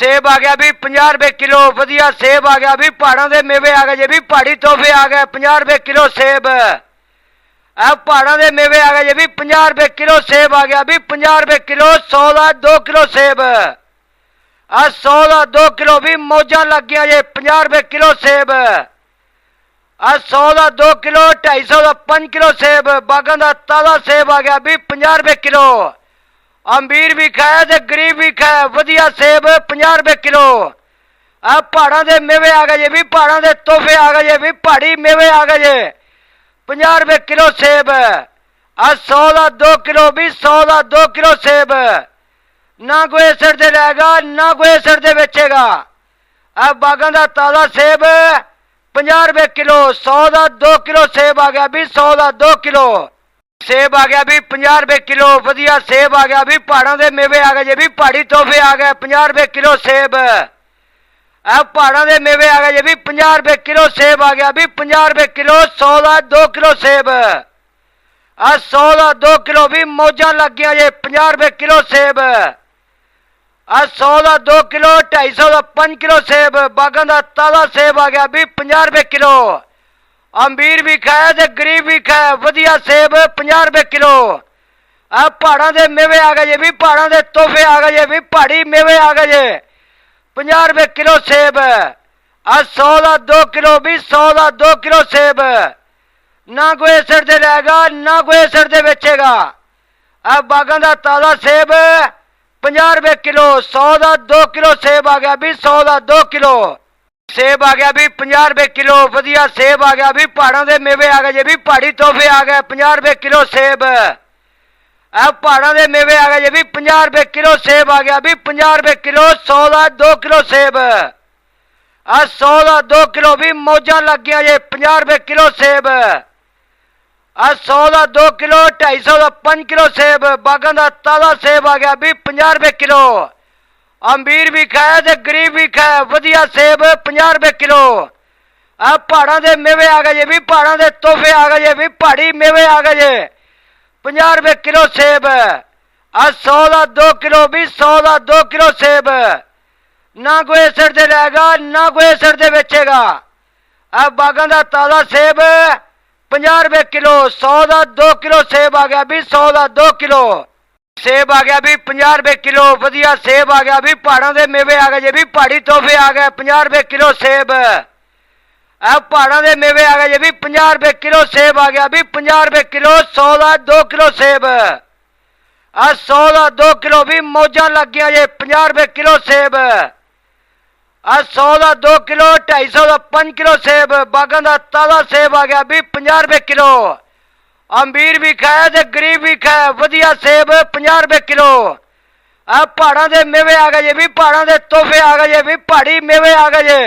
सेब आ गया भी 50 रुपए किलो। वधिया सेब आ गया भी। पहाड़ों के मेवे आ गए जी भी। पहाड़ी तोहफे आ गए 50 रुपए किलो सेब। पहाड़ों के मेवे आ गए जी भी 50 रुपए किलो सेब आ गया भी। 50 रुपए किलो 100 का 2 किलो सेब। 100 का 2 किलो भी मौजा लग गया जी। 50 रुपए किलो सेब। 100 का 2 किलो 250 का 5 किलो सेब। बागां का ताजा सेब आ गया भी 50 रुपए किलो। अमीर भी खाया ते गरीब भी खाया। वधिया सेब 50 रुपए किलो। पहाड़ों के मेवे आ गए जी भी। पहाड़ों के तोहफे आ गए जी भी। पहाड़ी मेवे आ गए जी 50 रुपए किलो सेब। 100 का 2 किलो भी 100 का 2 किलो सेब। ना कोई सड़ दे लेगा ना कोई सड़ दे बेचेगा। बागां का ताजा सेब 50 रुपए किलो। 100 का 2 किलो सेब आ गया भी। 100 का 2 किलो सेब आ गया भी 50 रुपए किलो। वधिया सेब आ गया भी। पहाड़ों के मेवे आ गए जी भी। पहाड़ी तोहफे आ गए 50 रुपए किलो सेब। पहाड़ों के मेवे आ गए जी भी 50 रुपए किलो सेब आ गया भी। 50 रुपए किलो 100 का 2 किलो सेब। 100 का 2 किलो भी मौजा लग गया जी 50 रुपए किलो सेब। 100 का 2 किलो 250 का 5 किलो सेब। बागां का ताजा सेब आ गया भी 50 रुपए किलो। अमीर भी खाया ते गरीब भी खाया। वधिया सेब 50 रुपए किलो। पहाड़ों के मेवे आ गए जी भी। पहाड़ों के तोहफे आ गए जी भी। पहाड़ी मेवे आ गए जी 50 रुपए किलो सेब। 100 का 2 किलो भी 100 का 2 किलो सेब। ना कोई सड़ दे लेगा ना कोई सड़ दे बेचेगा। बागां का ताजा सेब 50 रुपए किलो। 100 का 2 किलो सेब आ गया भी। 100 का 2 किलो सेब आ गया भी 50 रुपए किलो। वधिया सेब आ गया भी। पहाड़ों के मेवे आ गए जी भी। पहाड़ी तोहफे आ गए 50 रुपए किलो सेब। पहाड़ों के मेवे आ गए जी भी 50 रुपए किलो सेब आ गया भी। 50 रुपए किलो 100 का 2 किलो सेब। 100 का 2 किलो भी मौजा लग गया जी 50 रुपए किलो सेब। 100 का 2 किलो 250 का 5 किलो सेब। बागां का ताजा सेब आ गया भी 50 रुपए किलो। अमीर भी खाया ते गरीब भी खाया। वधिया सेब 50 रुपए किलो। पहाड़ों के मेवे आ गए जी भी। पहाड़ों के तोहफे आ गए जी भी। पहाड़ी मेवे आ गए जी 50 रुपए किलो सेब। 100 का 2 किलो भी 100 का 2 किलो सेब। ना कोई सड़ दे लेगा ना कोई सड़ दे बेचेगा। बागां का ताजा सेब 50 रुपए किलो। 100 का 2 किलो सेब आ गया भी। 100 का 2 किलो सेब आ गया भी 50 रुपए किलो। वधिया सेब आ गया भी। पहाड़ों के मेवे आ गए जी भी। पहाड़ी तोहफे आ गए 50 रुपए किलो सेब। पहाड़ों के मेवे आ गए जी भी 50 रुपए किलो सेब आ गया भी। 50 रुपए किलो 100 का 2 किलो सेब। 100 का 2 किलो भी मौजा लग गया जी 50 रुपए किलो सेब। 100 का 2 किलो 250 का 5 किलो सेब। बागां का ताजा सेब आ गया भी 50 रुपए किलो। अमीर भी खाया ते गरीब भी खाया। वधिया सेब 50 रुपए किलो। पहाड़ों के मेवे आ गए जी भी। पहाड़ों के तोहफे आ गए जी भी। पहाड़ी मेवे आ गए जी